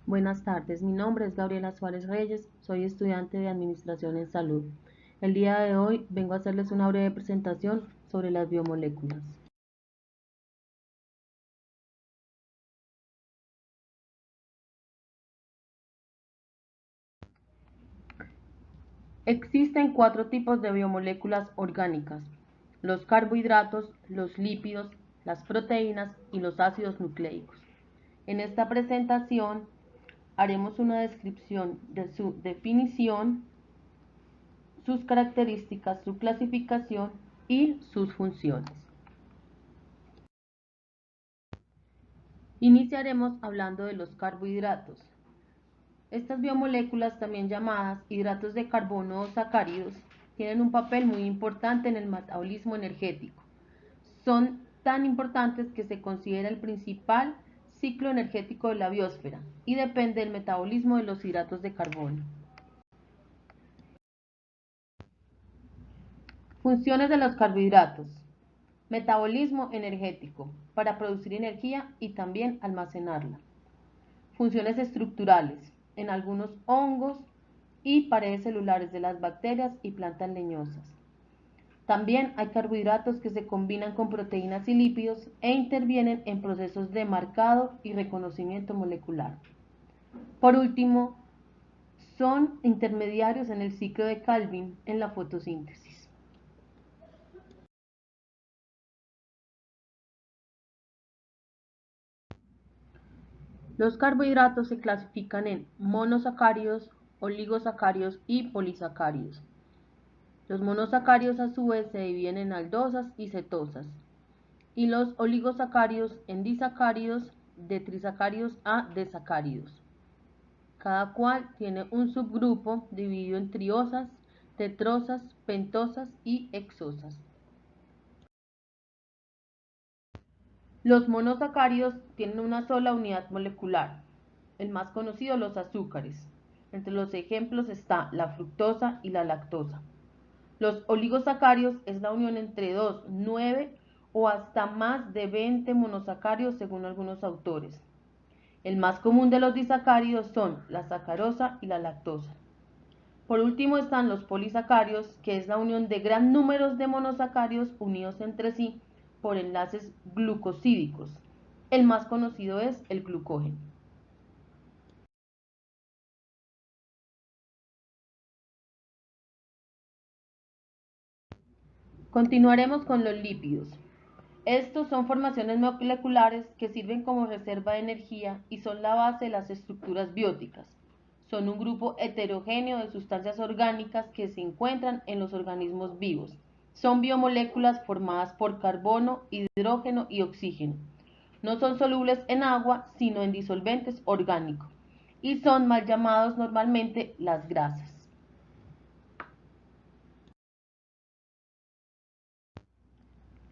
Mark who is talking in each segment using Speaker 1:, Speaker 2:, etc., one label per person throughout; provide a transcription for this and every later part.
Speaker 1: Buenas tardes, mi nombre es Gabriela Suárez Reyes, soy estudiante de Administración en Salud. El día de hoy vengo a hacerles una breve presentación sobre las biomoléculas. Existen 4 tipos de biomoléculas orgánicas: los carbohidratos, los lípidos, las proteínas y los ácidos nucleicos. En esta presentación haremos una descripción de su definición, sus características, su clasificación y sus funciones. Iniciaremos hablando de los carbohidratos. Estas biomoléculas, también llamadas hidratos de carbono o sacáridos, tienen un papel muy importante en el metabolismo energético. Son tan importantes que se considera el principal ciclo energético de la biosfera y depende del metabolismo de los hidratos de carbono. Funciones de los carbohidratos: metabolismo energético, para producir energía y también almacenarla. Funciones estructurales, en algunos hongos y paredes celulares de las bacterias y plantas leñosas. También hay carbohidratos que se combinan con proteínas y lípidos e intervienen en procesos de marcado y reconocimiento molecular. Por último, son intermediarios en el ciclo de Calvin en la fotosíntesis. Los carbohidratos se clasifican en monosacáridos, oligosacáridos y polisacáridos. Los monosacáridos a su vez se dividen en aldosas y cetosas, y los oligosacáridos en disacáridos, de trisacáridos a desacáridos. Cada cual tiene un subgrupo dividido en triosas, tetrosas, pentosas y hexosas. Los monosacáridos tienen una sola unidad molecular, el más conocido, los azúcares. Entre los ejemplos está la fructosa y la lactosa. Los oligosacáridos es la unión entre 2, 9 o hasta más de 20 monosacáridos según algunos autores. El más común de los disacáridos son la sacarosa y la lactosa. Por último están los polisacáridos, que es la unión de gran número de monosacáridos unidos entre sí por enlaces glucosídicos. El más conocido es el glucógeno. Continuaremos con los lípidos. Estos son formaciones moleculares que sirven como reserva de energía y son la base de las estructuras bióticas. Son un grupo heterogéneo de sustancias orgánicas que se encuentran en los organismos vivos. Son biomoléculas formadas por carbono, hidrógeno y oxígeno. No son solubles en agua, sino en disolventes orgánicos, y son mal llamados normalmente las grasas.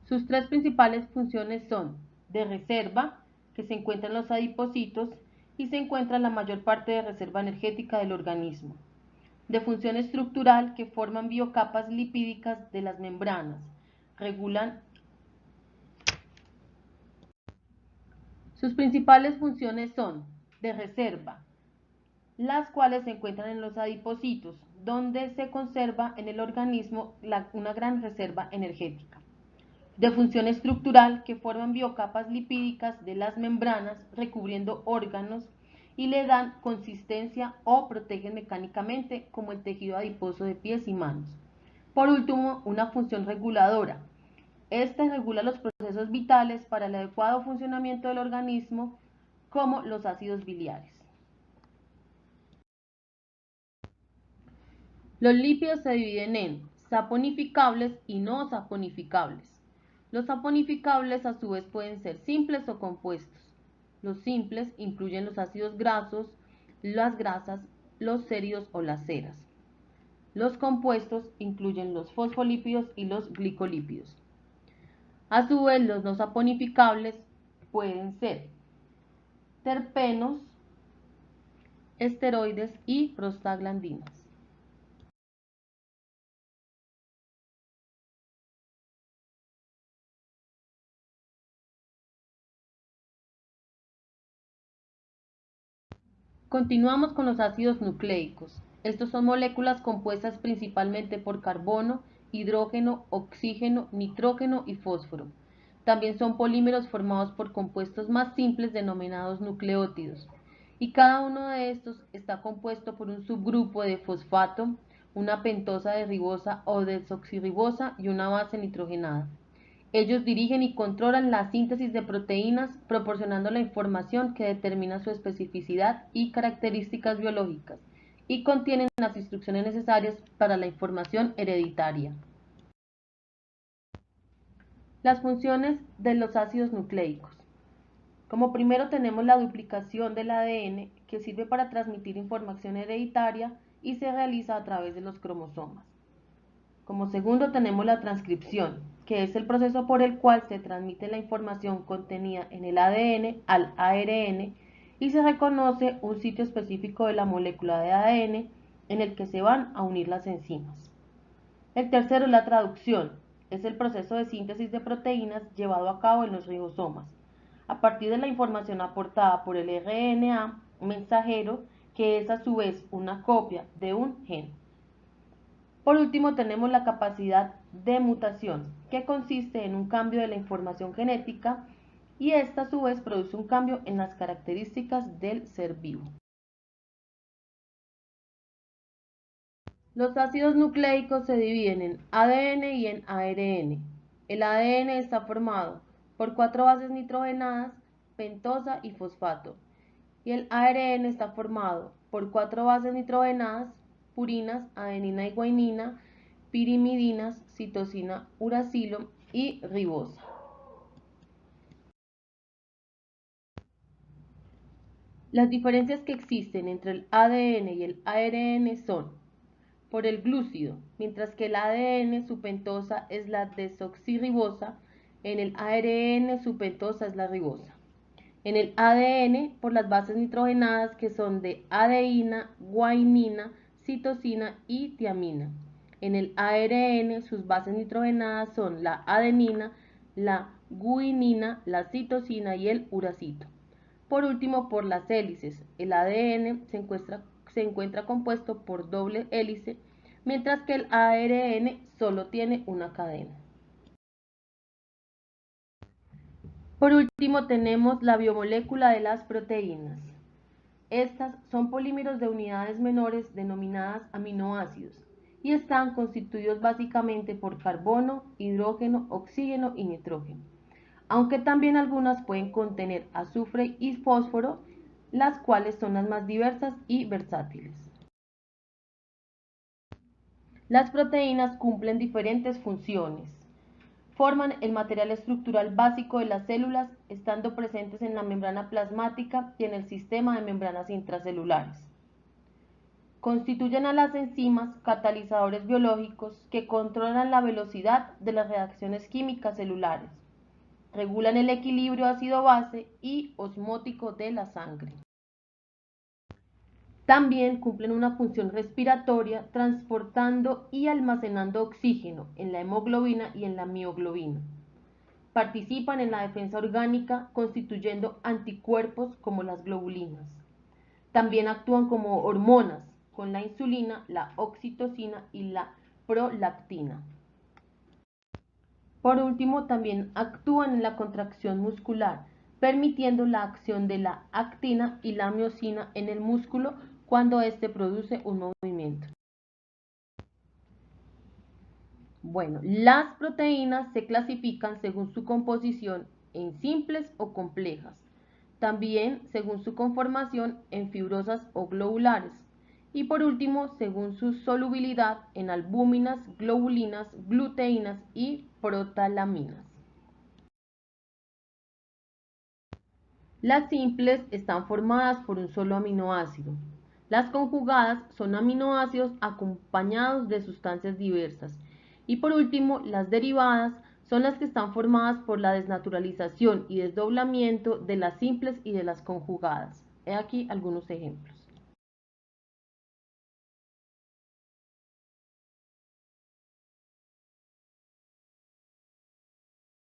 Speaker 1: Sus 3 principales funciones son de reserva, que se encuentra en los adipocitos y se encuentra la mayor parte de reserva energética del organismo; de función estructural, que forman biocapas lipídicas de las membranas, regulan. Sus principales funciones son de reserva, las cuales se encuentran en los adipocitos, donde se conserva en el organismo una gran reserva energética; de función estructural, que forman biocapas lipídicas de las membranas recubriendo órganos y le dan consistencia o protegen mecánicamente, como el tejido adiposo de pies y manos. Por último, una función reguladora. Este regula los procesos vitales para el adecuado funcionamiento del organismo, como los ácidos biliares. Los lípidos se dividen en saponificables y no saponificables. Los saponificables a su vez pueden ser simples o compuestos. Los simples incluyen los ácidos grasos, las grasas, los ceridos o las ceras. Los compuestos incluyen los fosfolípidos y los glicolípidos. A su vez, los no saponificables pueden ser terpenos, esteroides y prostaglandinas. Continuamos con los ácidos nucleicos. Estos son moléculas compuestas principalmente por carbono, hidrógeno, oxígeno, nitrógeno y fósforo. También son polímeros formados por compuestos más simples denominados nucleótidos. Y cada uno de estos está compuesto por un subgrupo de fosfato, una pentosa de ribosa o desoxirribosa y una base nitrogenada. Ellos dirigen y controlan la síntesis de proteínas, proporcionando la información que determina su especificidad y características biológicas, y contienen las instrucciones necesarias para la información hereditaria. Las funciones de los ácidos nucleicos. Como primero tenemos la duplicación del ADN, que sirve para transmitir información hereditaria y se realiza a través de los cromosomas. Como segundo tenemos la transcripción, que es el proceso por el cual se transmite la información contenida en el ADN al ARN y se reconoce un sitio específico de la molécula de ADN en el que se van a unir las enzimas. El tercero es la traducción, es el proceso de síntesis de proteínas llevado a cabo en los ribosomas, a partir de la información aportada por el RNA mensajero, que es a su vez una copia de un gen. Por último, tenemos la capacidad de mutación, que consiste en un cambio de la información genética y esta a su vez produce un cambio en las características del ser vivo. Los ácidos nucleicos se dividen en ADN y en ARN. El ADN está formado por 4 bases nitrogenadas, pentosa y fosfato, y el ARN está formado por 4 bases nitrogenadas, purinas, adenina y guanina, pirimidinas, citosina, uracilo y ribosa. Las diferencias que existen entre el ADN y el ARN son: por el glúcido, mientras que el ADN su pentosa es la desoxirribosa, en el ARN su pentosa es la ribosa. En el ADN, por las bases nitrogenadas que son de adeína, guanina, citosina y tiamina. En el ARN, sus bases nitrogenadas son la adenina, la guanina, la citosina y el uracilo. Por último, por las hélices, el ADN se encuentra compuesto por doble hélice, mientras que el ARN solo tiene una cadena. Por último, tenemos la biomolécula de las proteínas. Estas son polímeros de unidades menores denominadas aminoácidos y están constituidos básicamente por carbono, hidrógeno, oxígeno y nitrógeno, aunque también algunas pueden contener azufre y fósforo, las cuales son las más diversas y versátiles. Las proteínas cumplen diferentes funciones. Forman el material estructural básico de las células, estando presentes en la membrana plasmática y en el sistema de membranas intracelulares. Constituyen a las enzimas catalizadores biológicos que controlan la velocidad de las reacciones químicas celulares, regulan el equilibrio ácido-base y osmótico de la sangre. También cumplen una función respiratoria, transportando y almacenando oxígeno en la hemoglobina y en la mioglobina. Participan en la defensa orgánica constituyendo anticuerpos como las globulinas. También actúan como hormonas con la insulina, la oxitocina y la prolactina. Por último, también actúan en la contracción muscular, permitiendo la acción de la actina y la miosina en el músculo cuando éste produce un movimiento. Bueno, las proteínas se clasifican según su composición en simples o complejas, también según su conformación en fibrosas o globulares, y por último según su solubilidad en albúminas, globulinas, gluteínas y protalaminas. Las simples están formadas por un solo aminoácido. Las conjugadas son aminoácidos acompañados de sustancias diversas. Y por último, las derivadas son las que están formadas por la desnaturalización y desdoblamiento de las simples y de las conjugadas. He aquí algunos ejemplos.